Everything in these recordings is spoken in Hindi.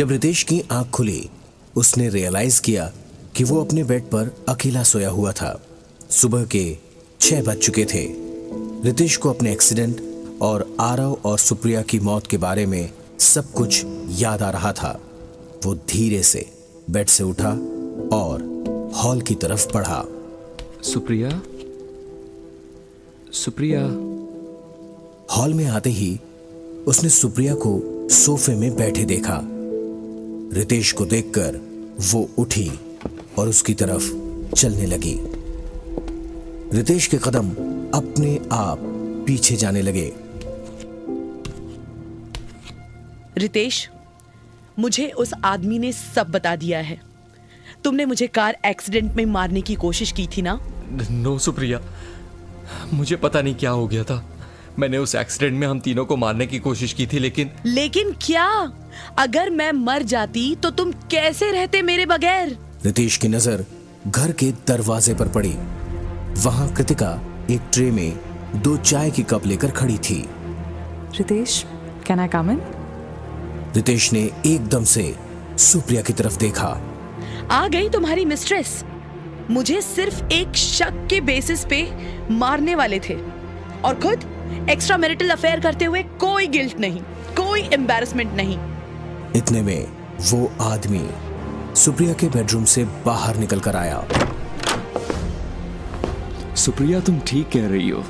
जब रितेश की आंख खुली, उसने रियलाइज किया कि वो अपने बेड पर अकेला सोया हुआ था। सुबह के 6 बज चुके थे। रितेश को अपने एक्सीडेंट और आरव और सुप्रिया की मौत के बारे में सब कुछ याद आ रहा था। वो धीरे से बेड से उठा और हॉल की तरफ बढ़ा। सुप्रिया, सुप्रिया। हॉल में आते ही उसने सुप्रिया को सोफे में बैठे देखा। रितेश को देखकर वो उठी और उसकी तरफ चलने लगी। रितेश के कदम अपने आप पीछे जाने लगे। रितेश, मुझे उस आदमी ने सब बता दिया है। तुमने मुझे कार एक्सीडेंट में मारने की कोशिश की थी ना? नो सुप्रिया, मुझे पता नहीं क्या हो गया था। मैंने उस एक्सीडेंट में हम तीनों को मारने की कोशिश की थी, लेकिन क्या? अगर मैं मर जाती तो तुम कैसे रहते मेरे बगैर? रितेश की नजर घर के दरवाजे पर पड़ी। वहां कृतिका एक ट्रे में 2 चाय की कप लेकर खड़ी थी। रितेश, कैन आई कम इन? रितेश ने एकदम से सुप्रिया की तरफ देखा। आ गई तुम्हारी मिस्ट्रेस। मुझे सिर्फ एक शक के बेसिस पे मारने वाले थे और खुद एक्स्ट्रा मैरिटल अफेयर करते हुए कोई गिल्ट नहीं, कोई एम्बैरेसमेंट नहीं। इतने में वो आदमी सुप्रिया के बेडरूम से बाहर निकल कर आया। सुप्रिया, तुम ठीक कह रही हो।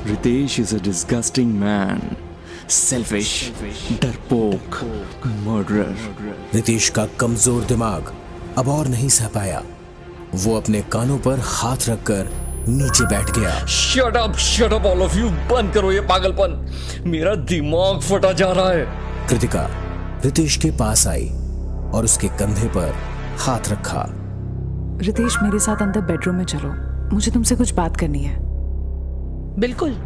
Ritesh is a disgusting man, selfish, डरपोक, मर्डरर। रितेश का कमजोर दिमाग अब और नहीं सह पाया। वो अपने कानों पर हाथ रखकर नीचे बैठ गया। Shut up all of you. बंद करो ये पागलपन। मेरा दिमाग फटा जा रहा है। कृतिका रितेश के पास आई और उसके कंधे पर हाथ रखा। रितेश, मेरे साथ अंदर बेडरूम में चलो, मुझे तुमसे कुछ बात करनी है। बिल्कुल,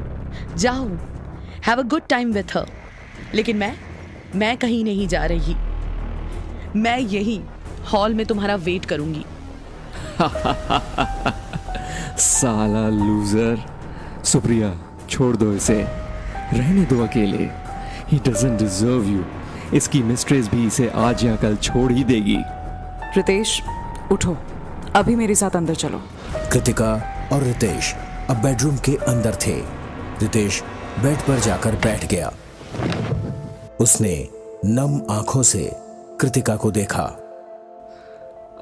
जाओ, have a good time with her. लेकिन मैं कहीं नहीं जा रही। मैं यही हॉल में तुम्हारा वेट करूंगी। साला लूजर। सुप्रिया, छोड़ दो इसे, रहने दो अकेले। He doesn't deserve you. इसकी मिस्ट्रेस भी इसे आज या कल छोड़ ही देगी। रितेश, उठो, अभी मेरे साथ अंदर चलो। कृतिका और रितेश अब बेडरूम के अंदर थे। रितेश बेड पर जाकर बैठ गया। उसने नम आंखों से कृतिका को देखा।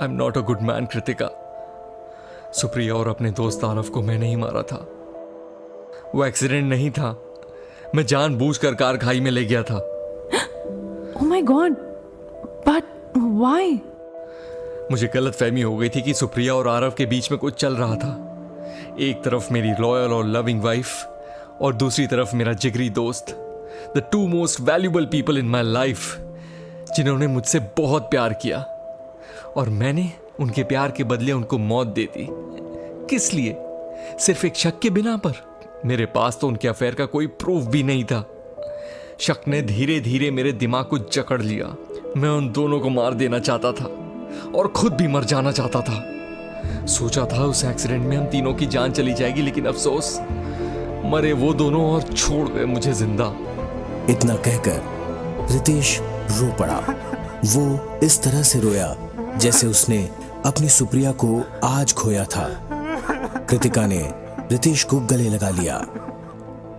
I am not a good man Kritika. Supriya और अपने दोस्त आरव को मैं नहीं मारा था। वो एक्सीडेंट नहीं था। मैं जानबूझकर कार खाई में ले गया था। Oh my God, but why? मुझे गलतफहमी हो गई थी कि सुप्रिया और आरव के बीच में कुछ चल रहा था। एक तरफ मेरी लॉयल और लविंग वाइफ और दूसरी तरफ मेरा जिगरी दोस्त, the 2 most valuable people in my life, जिन्होंने मुझसे बहुत प्यार किया और मैंने उनके प्यार के बदले उनको मौत दे दी। किस लिए? सिर्फ एक शक के बिना पर। मेरे पास तो उनके अफेयर का कोई प्रूफ भी नहीं था। शक ने धीरे धीरे मेरे दिमाग को जकड़ लिया। मैं उन दोनों को मार देना चाहता था और खुद भी मर जाना चाहता था। सोचा था उस एक्सीडेंट में हम तीनों की जान चली जाएगी, लेकिन अफसोस, मरे वो दोनों और छोड़ गए मुझे जिंदा। इतना कहकर रितेश रो पड़ा। वो इस तरह से रोया जैसे उसने अपनी सुप्रिया को आज खोया था। कृतिका ने रितेश को गले लगा लिया।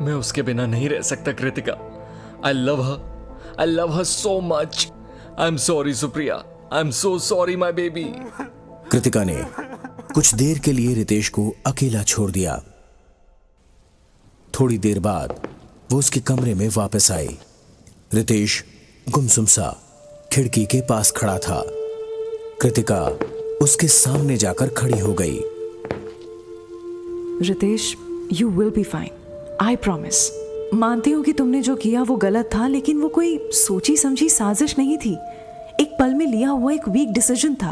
मैं उसके बिना नहीं रह सकता Kritika. I love her so much. I'm sorry Supriya. I'm so sorry my baby. Kritika ने कुछ देर के लिए रितेश को अकेला छोड़ दिया। थोड़ी देर बाद वो उसके कमरे में वापस आई। रितेश गुमसुम सा खिड़की के पास खड़ा था। कृतिका उसके सामने जाकर खड़ी हो गई। Ritesh, you will be fine, I promise. मानती हूँ कि तुमने जो किया वो गलत था, लेकिन वो कोई सोची समझी साजिश नहीं थी। एक पल में लिया हुआ एक वीक डिसीजन था।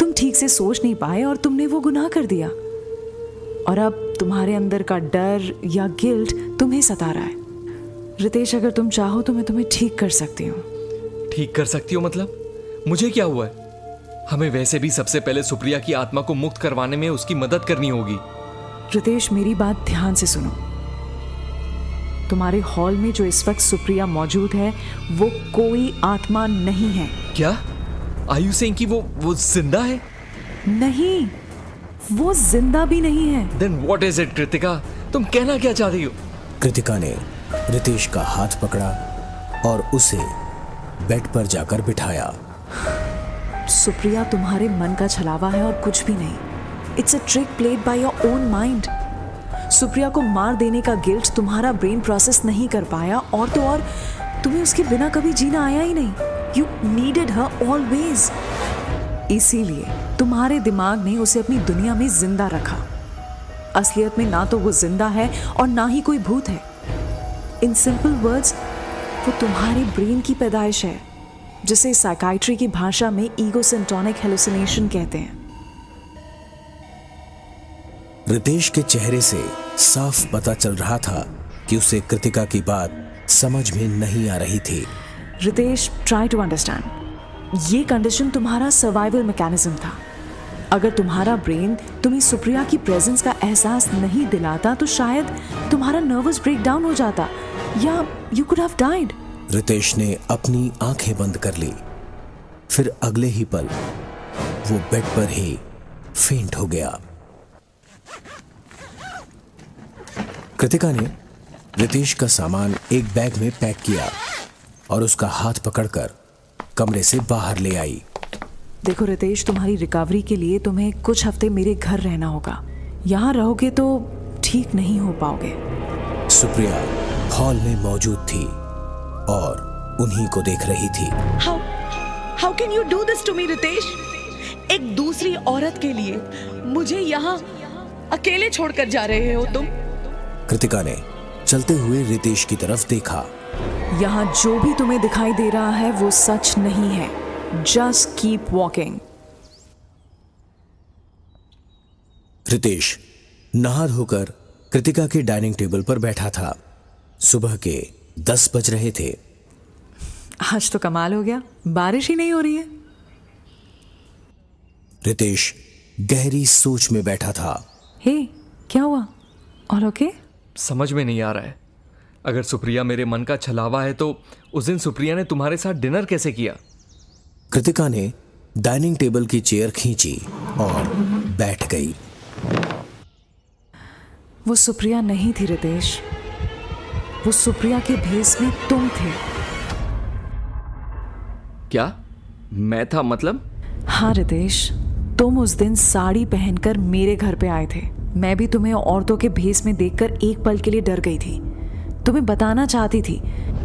तुम ठीक से सोच नहीं पाए और तुमने वो गुनाह कर दिया। और अब तुम्हारे अंदर का डर या गिल्ट तुम्हें सता रहा है। रितेश, अगर तुम चाहो तो मैं तुम्हें ठीक कर सकती हूँ। ठीक कर सकती हो मतलब? मुझे क्या हुआ है? हमें वैसे भी सबसे पहले सुप्रिया की आत्मा को मुक्त करवाने में उसकी मदद करनी होगी। रितेश, मेरी बात ध्यान से सुनो। तुम्हारे हॉल में जो इस वक्त सुप्रिया मौजूद है वो कोई आत्मा नहीं है। क्या आर यू सेइंग कि वो जिंदा है? नहीं, वो जिंदा भी नहीं है। Then what is it Kritika? तुम कहना क्या चाह रही हो? कृतिका ने रितेश का हाथ पकड़ा और उसे बेड पर जाकर बिठाया। सुप्रिया तुम्हारे मन का छलावा है और कुछ भी नहीं। It's a trick played by your own mind. Supriya को मार देने का गिल्ट तुम्हारा ब्रेन प्रोसेस नहीं कर पाया, और तो और तुम्हें उसके बिना कभी जीना आया ही नहीं। You needed her always. इसीलिए तुम्हारे दिमाग ने उसे अपनी दुनिया में जिंदा रखा। असलियत में ना तो वो जिंदा है और ना ही कोई भूत है। इन सिंपल वर्ड्स, वो तुम्हारे ब्रेन की पैदाइश है, जिसे साइकाइट्री की भाषा में ईगोसेंटोनिक हेलुसिनेशन कहते हैं। रितेश के चेहरे से साफ पता चल रहा था कि उसे कृतिका की बात समझ में नहीं आ रही थी। Ritesh, try to understand. ये कंडीशन तुम्हारा सर्वाइवल मैकेनिज्म था। अगर तुम्हारा ब्रेन तुम्हें सुप्रिया की प्रेजेंस का एहसास नहीं दिलाता तो शायद तुम्हारा नर्वस ब्रेकडाउन हो जाता, या you could have died. Ritesh ने अपनी आंखें बंद कर ली। फिर अगले ही पल वो बेड पर ही फेंट हो गया। कृतिका ने रितेश का सामान एक बैग में पैक किया और उसका हाथ पकड़कर कमरे से बाहर ले आई। देखो रितेश, तुम्हारी रिकवरी के लिए तुम्हें कुछ हफ्ते मेरे घर रहना होगा। यहाँ रहोगे तो ठीक नहीं हो पाओगे। सुप्रिया हॉल में मौजूद थी और उन्हीं को देख रही थी। How can you do this to me, Ritesh? एक दूसरी औरत के लिए मुझे यहाँ अकेले छोड़कर जा रहे हो तुम? कृतिका ने चलते हुए रितेश की तरफ देखा। यहाँ जो भी तुम्हें दिखाई दे रहा है वो सच नहीं है। Just keep walking. रितेश नहा धोकर कृतिका के डाइनिंग टेबल पर बैठा था। सुबह के 10 बज रहे थे। आज तो कमाल हो गया, बारिश ही नहीं हो रही है। रितेश गहरी सोच में बैठा था। हे, क्या हुआ? All okay? समझ में नहीं आ रहा है। अगर सुप्रिया मेरे मन का छलावा है तो उस दिन सुप्रिया ने तुम्हारे साथ डिनर कैसे किया? कृतिका ने डाइनिंग टेबल की चेयर खींची और बैठ गई। वो सुप्रिया नहीं थी रितेश, वो सुप्रिया के भेस में तुम थे। क्या मैं था? मतलब? हाँ रितेश, तुम उस दिन साड़ी पहनकर मेरे घर पे आए थे। मैं भी तुम्हें औरतों के भेस में देखकर एक पल के लिए डर गई थी। तुम्हें बताना चाहती थी,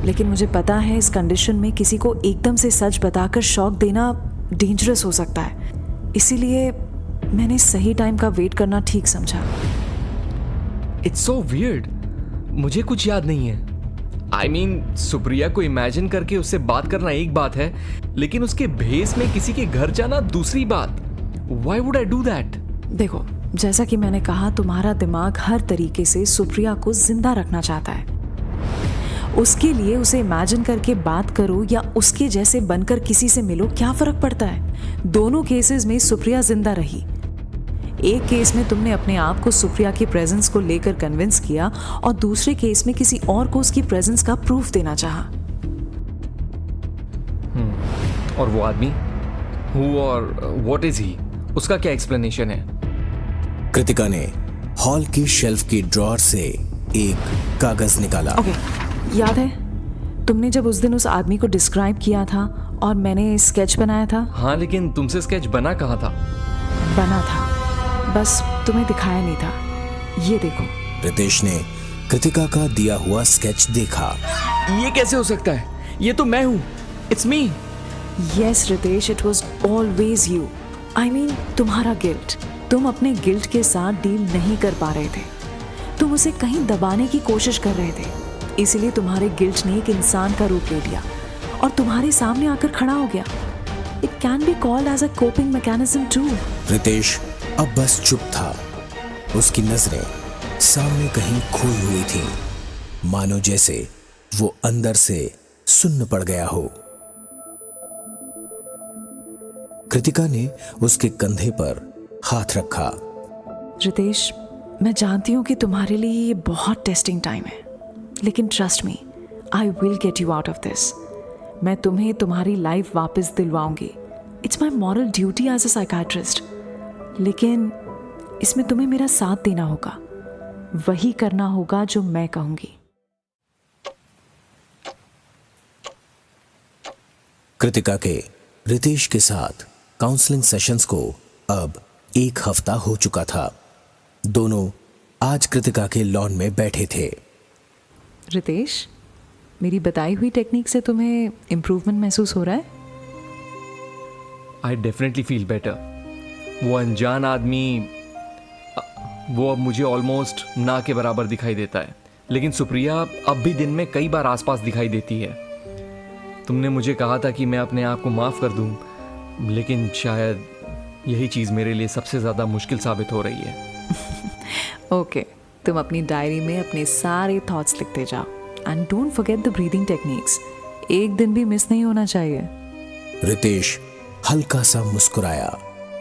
लेकिन मुझे पता है इस कंडीशन में किसी को एकदम से सच बताकर शॉक देना डेंजरस हो सकता है। इसीलिए मैंने सही टाइम का वेट करना ठीक समझा। It's so weird. मुझे कुछ याद नहीं है। आई मीन सुप्रिया को इमेजिन करके उससे बात करना एक बात है, लेकिन उसके भेस में किसी के घर जाना दूसरी बात। Why would I do that? देखो, जैसा कि मैंने कहा, तुम्हारा दिमाग हर तरीके से सुप्रिया को जिंदा रखना चाहता है। उसके लिए उसे इमेजिन करके बात करो या उसके जैसे बनकर किसी से मिलो, क्या फर्क पड़ता है? दोनों केसेस में सुप्रिया जिंदा रही। एक केस में तुमने अपने आप को सुप्रिया की प्रेजेंस को लेकर कन्विंस किया और दूसरे केस में किसी और को उसकी प्रेजेंस का प्रूफ देना चाहा। और वो आदमी हु और व्हाट इज ही, उसका क्या एक्सप्लेनेशन है? कृतिका ने हॉल की शेल्फ की ड्रॉअर से एक कागज निकाला। ओके, याद है तुमने जब उस दिन उस आदमी को डिस्क्राइब किया था और मैंने स्केच बनाया था? हाँ, लेकिन तुमसे स्केच बना कहाँ था? बना था, बस तुम्हें दिखाया नहीं था। ये देखो। रितेश ने कृतिका का दिया हुआ स्केच देखा। ये कैसे हो सकता है? ये तो मैं हूँ। It's me. Yes Ritesh, it was always you. I mean तुम्हारा गिल्ट। तुम अपने गिल्ट के साथ डील नहीं कर पा रहे थे। तुम उसे कहीं दबाने की कोशिश कर रहे थे। इसीलिए तुम्हारे गिल्ट ने एक इंसान का रूप ले लिया और तुम्हारे सामने आकर खड़ा हो गया। It can be called as a coping mechanism too. Ritesh अब बस चुप था। उसकी नजरें सामने कहीं खोई हुई थी, मानो जैसे वो अंदर से सुन्न पड़ गया हो। कृतिका ने उसके कंधे पर हाथ रखा। रितेश, मैं जानती हूँ कि तुम्हारे लिए ये बहुत टेस्टिंग टाइम है। लेकिन trust me, I will get you out of this. मैं तुम्हें तुम्हारी लाइफ वापस दिलवाऊंगी। It's my moral duty as a psychiatrist. लेकिन इसमें तुम्हें मेरा साथ देना होगा, वही करना होगा जो मैं कहूंगी। कृतिका के रितेश के साथ काउंसलिंग सेशंस को अब 1 हफ्ता हो चुका था। दोनों आज कृतिका के लॉन में बैठे थे। रितेश, मेरी बताई हुई टेक्निक से तुम्हें इम्प्रूवमेंट महसूस हो रहा है? I definitely feel better. वो अनजान आदमी वो अब मुझे ऑलमोस्ट ना के बराबर दिखाई देता है, लेकिन सुप्रिया अब भी दिन में कई बार आसपास दिखाई देती है। तुमने मुझे कहा था कि मैं अपने आप को माफ़ कर दूं, लेकिन शायद यही चीज़ मेरे लिए सबसे ज़्यादा मुश्किल साबित हो रही है। ओके, तुम अपनी डायरी में अपने सारे थॉट्स लिखते जाओ and don't forget the breathing techniques. एक दिन भी मिस नहीं होना चाहिए। रितेश हल्का सा मुस्कुराया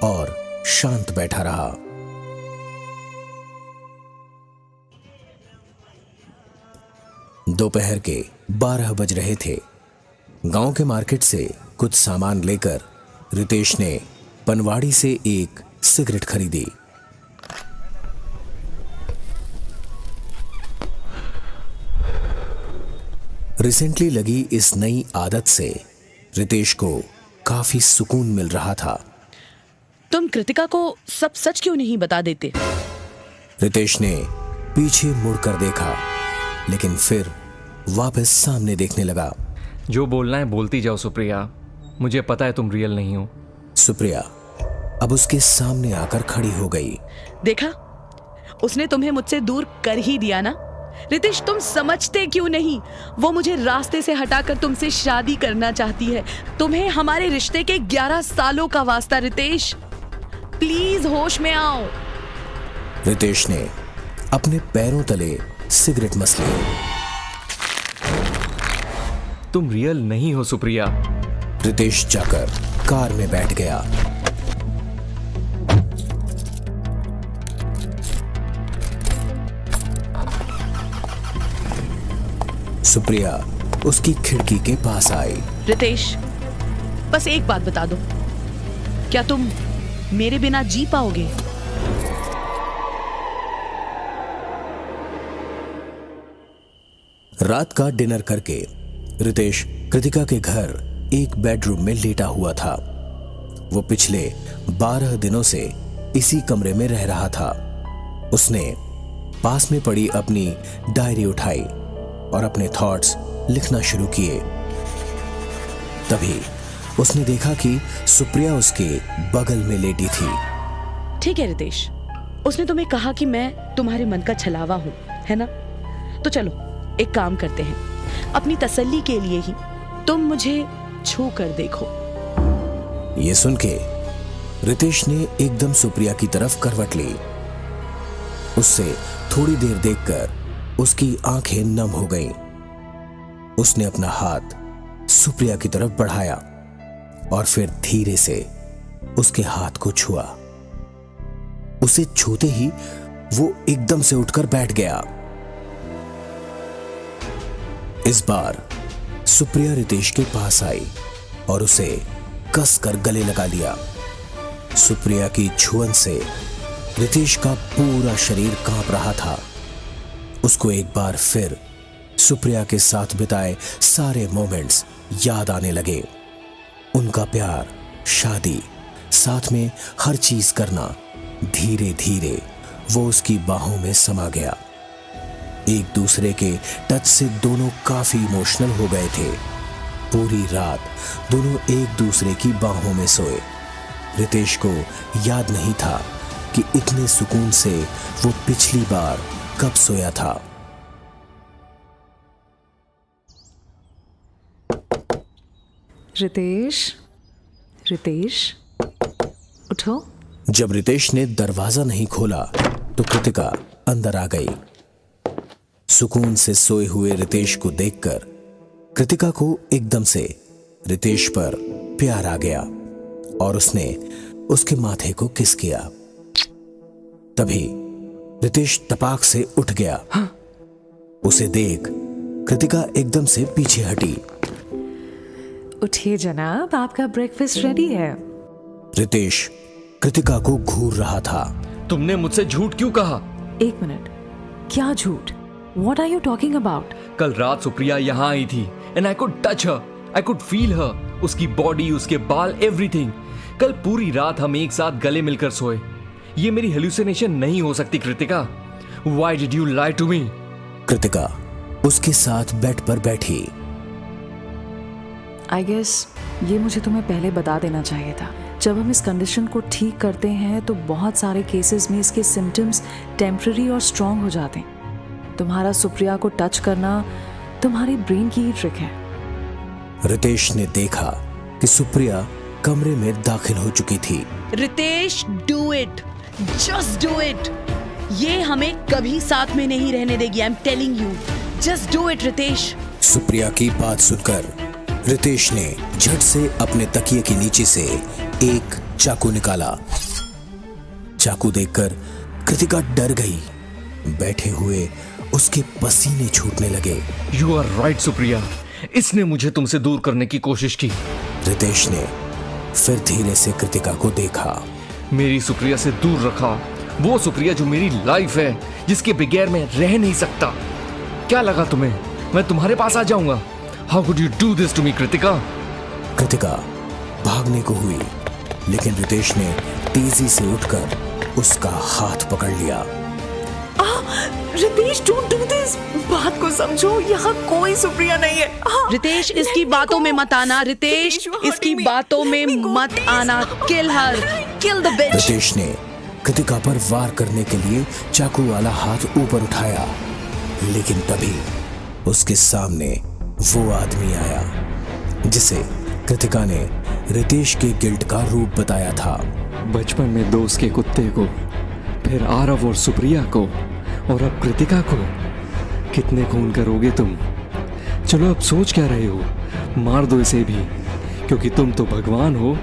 और शांत बैठा रहा। दोपहर के 12 बज रहे थे। गांव के मार्केट से कुछ सामान लेकर रितेश ने पनवाड़ी से एक सिगरेट खरीदी। रिसेंटली लगी इस नई आदत से रितेश को काफी सुकून मिल रहा था। तुम कृतिका को सब सच क्यों नहीं बता देते? रितेश ने पीछे मुड़कर देखा, लेकिन फिर वापस सामने देखने लगा। जो बोलना है बोलती जाओ सुप्रिया, मुझे पता है तुम रियल नहीं हो। सुप्रिया अब उसके सामने आकर खड़ी हो गई। देखा, उसने तुम्हें मुझसे दूर कर ही दिया ना। रितेश, तुम समझते क्यों नहीं? वो मुझे रास्ते से हटाकर तुमसे शादी करना चाहती है। तुम्हें हमारे रिश्ते के 11 सालों का वास्ता रितेश, प्लीज होश में आओ। रितेश ने अपने पैरों तले सिगरेट मस ली। तुम रियल नहीं हो सुप्रिया। रितेश जाकर कार में बैठ गया। सुप्रिया उसकी खिड़की के पास आई। रितेश, बस एक बात बता दो, क्या तुम मेरे बिना जी पाओगे? रात का डिनर करके रितेश कृतिका के घर एक बेडरूम में लेटा हुआ था। वो पिछले 12 दिनों से इसी कमरे में रह रहा था। उसने पास में पड़ी अपनी डायरी उठाई और अपने थॉट्स लिखना शुरू किए। तभी उसने देखा कि सुप्रिया उसके बगल में लेटी थी। ठीक है रितेश, उसने तुम्हें कहा कि मैं तुम्हारे मन का छलावा हूं, है ना? तो चलो एक काम करते हैं, अपनी तसल्ली के लिए ही तुम मुझे छू कर देखो। ये सुन के रितेश ने एकदम सुप्रिया की तरफ करवट ली। उससे थोड़ी देर देखकर उसकी आंखें नम हो गईं। उसने अपना हाथ सुप्रिया की तरफ बढ़ाया और फिर धीरे से उसके हाथ को छुआ। उसे छूते ही वो एकदम से उठकर बैठ गया। इस बार सुप्रिया रितेश के पास आई और उसे कसकर गले लगा लिया। सुप्रिया की छुअन से रितेश का पूरा शरीर कांप रहा था। उसको एक बार फिर सुप्रिया के साथ बिताए सारे मोमेंट्स याद आने लगे। उनका प्यार, शादी, साथ में हर चीज करना। धीरे धीरे वो उसकी बाहों में समा गया। एक दूसरे के टच से दोनों काफी इमोशनल हो गए थे। पूरी रात दोनों एक दूसरे की बाहों में सोए। रितेश को याद नहीं था कि इतने सुकून से वो पिछली बार कब सोया था। रितेश, रितेश, उठो। जब रितेश ने दरवाजा नहीं खोला तो कृतिका अंदर आ गई। सुकून से सोए हुए रितेश को देखकर कृतिका को एकदम से रितेश पर प्यार आ गया और उसने उसके माथे को किस किया। तभी रितेश तपाक से उठ गया। उसे देख कृतिका एकदम से पीछे हटी। उठिए जनाब, आपका ब्रेकफास्ट रेडी है। रितेश कृतिका को घूर रहा था। तुमने मुझसे झूठ क्यों कहा? एक मिनट, क्या झूठ? What are you talking about? कल रात सुप्रिया यहाँ आई थी and I could touch her, I could feel her, उसकी बॉडी, उसके बाल, एवरीथिंग। कल पूरी रात हम एक साथ गले मिलकर सोए। ये मेरी हेलुसिनेशन नहीं हो सकती Kritika. Why did you lie to me? Kritika उसके साथ बेड पर बैठी। आई गेस ये मुझे तुम्हें पहले बता देना चाहिए था। जब हम इस कंडीशन को ठीक करते हैं तो बहुत सारे केसेस में इसके सिम्टम्स टेम्पररी और स्ट्रॉन्ग हो जाते हैं। तुम्हारा सुप्रिया को टच करना तुम्हारी ब्रेन की ही ट्रिक है। रितेश ने देखा कि सुप्रिया कमरे में दाखिल हो चुकी थी। Ritesh, do it, just do it. ये हमें कभी साथ में नहीं रहने देगी। I am telling you, just do it Ritesh. Supriya की बात सुनकर रितेश ने झट से अपने तकिए के नीचे से एक चाकू निकाला। चाकू देखकर कृतिका डर गई। बैठे हुए उसके पसीने छूटने लगे। You are right सुप्रिया, इसने मुझे तुमसे दूर करने की कोशिश की। रितेश ने फिर धीरे से कृतिका को देखा। मेरी सुप्रिया से दूर रखा, वो सुप्रिया जो मेरी लाइफ है, जिसके बगैर मैं रह नहीं सकता। क्या लगा तुम्हें मैं तुम्हारे पास आ जाऊंगा? How could you do this to me Kritika? Kritika भागने को हुई, लेकिन रितेश ने तेजी से उठकर उसका हाथ पकड़ लिया। Ritesh, don't do this. बात को समझो, यहाँ कोई सुप्रिया नहीं है। रितेश, इसकी बातों में मत आना। रितेश, इसकी बातों में मत आना। किल हर, किल द बिच। रितेश ने कृतिका पर वार करने के लिए चाकू वाला हाथ ऊपर उठाया, लेकिन तभी उसके सामने वो आदमी आया जिसे कृतिका ने रितेश के गिल्ट का रूप बताया था। बचपन में दोस्त के कुत्ते को, फिर आरव और सुप्रिया को, और अब कृतिका को। कितने खून करोगे तुम? चलो अब सोच क्या रहे हो? मार दो इसे भी, क्योंकि तुम तो भगवान हो।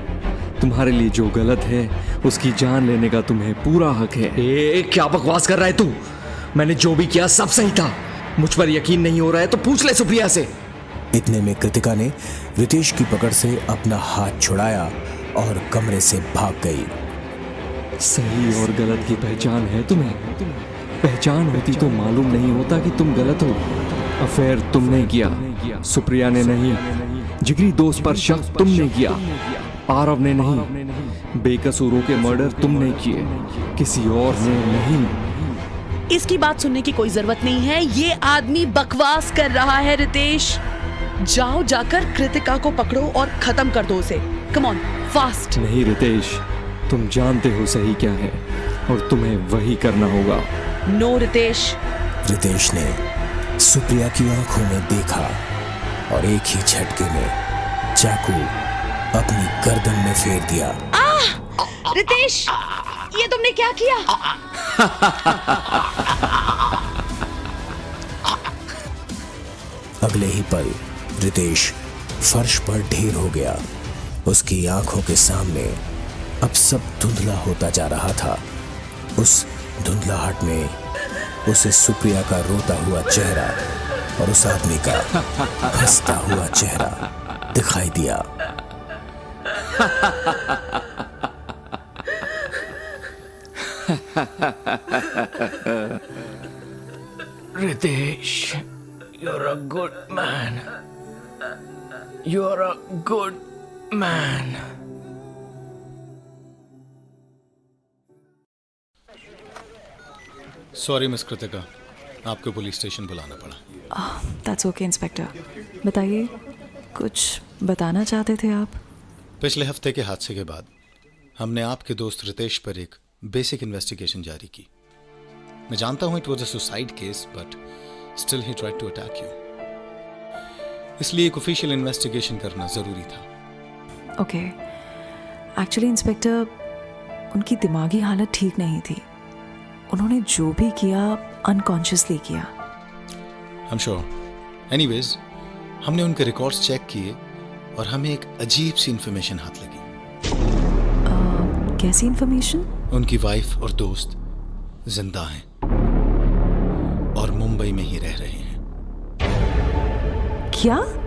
तुम्हारे लिए जो गलत है उसकी जान लेने का तुम्हें पूरा हक है। क्या बकवास कर रहा है तू? मैंने जो भी किया सब सही था। मुझ पर यकीन नहीं हो रहा है तो पूछ ले सुप्रिया से। इतने में कृतिका ने रितेश की पकड़ से अपना हाथ छुड़ाया और कमरे से भाग गई। सही और गलत की पहचान है तुम्हें? पहचान होती तो मालूम नहीं होता कि तुम गलत हो। अफेयर तुमने किया, सुप्रिया ने नहीं। जिगरी दोस्त पर शक तुमने किया, आरव ने नहीं। बेकसूरों के मर्डर तुमने किए, किसी और ने नहीं। इसकी बात सुनने की कोई जरूरत नहीं है। ये आदमी बकवास कर रहा है। रितेश, जाओ जाकर कृतिका को पकड़ो और खत्म कर दो उसे। Come on, fast. नहीं रितेश, तुम जानते हो सही क्या है और तुम्हें वही करना होगा। नो रितेश। रितेश ने सुप्रिया की आंखों में देखा और एक ही झटके में चाकू अपनी गर्दन में फेर दिया। रितेश, ये तुमने क्या किया? अगले ही पल रितेश फर्श पर ढेर हो गया। उसकी आंखों के सामने अब सब धुंधला होता जा रहा था। उस धुंधलाहट में उसे सुप्रिया का रोता हुआ चेहरा और उस आदमी का हंसता हुआ चेहरा दिखाई दिया। Ritesh, you're a good man. You're a good man. Sorry miss Kritika, आपको पुलिस स्टेशन बुलाना पड़ा। That's okay inspector. बताइए, कुछ बताना चाहते थे आप? पिछले हफ्ते के हादसे के बाद हमने आपके दोस्त रितेश पर एक बेसिक इन्वेस्टिगेशन जारी की। मैं जानता हूं it was a suicide case, but still he tried to attack you. इसलिए एक ऑफिशियल इन्वेस्टिगेशन करना जरूरी था। ओके, एक्चुअली इंस्पेक्टर, उनकी दिमागी हालत ठीक नहीं थी। उन्होंने जो भी किया अनकॉन्शियसली किया। I am sure. एनीवेज, हमने उनके रिकॉर्ड्स चेक किए और हमें एक अजीब सी इंफॉर्मेशन हाथ लगी। कैसी इंफॉर्मेशन? उनकी वाइफ और दोस्त जिंदा हैं और मुंबई में ही रह रहे हैं। क्या?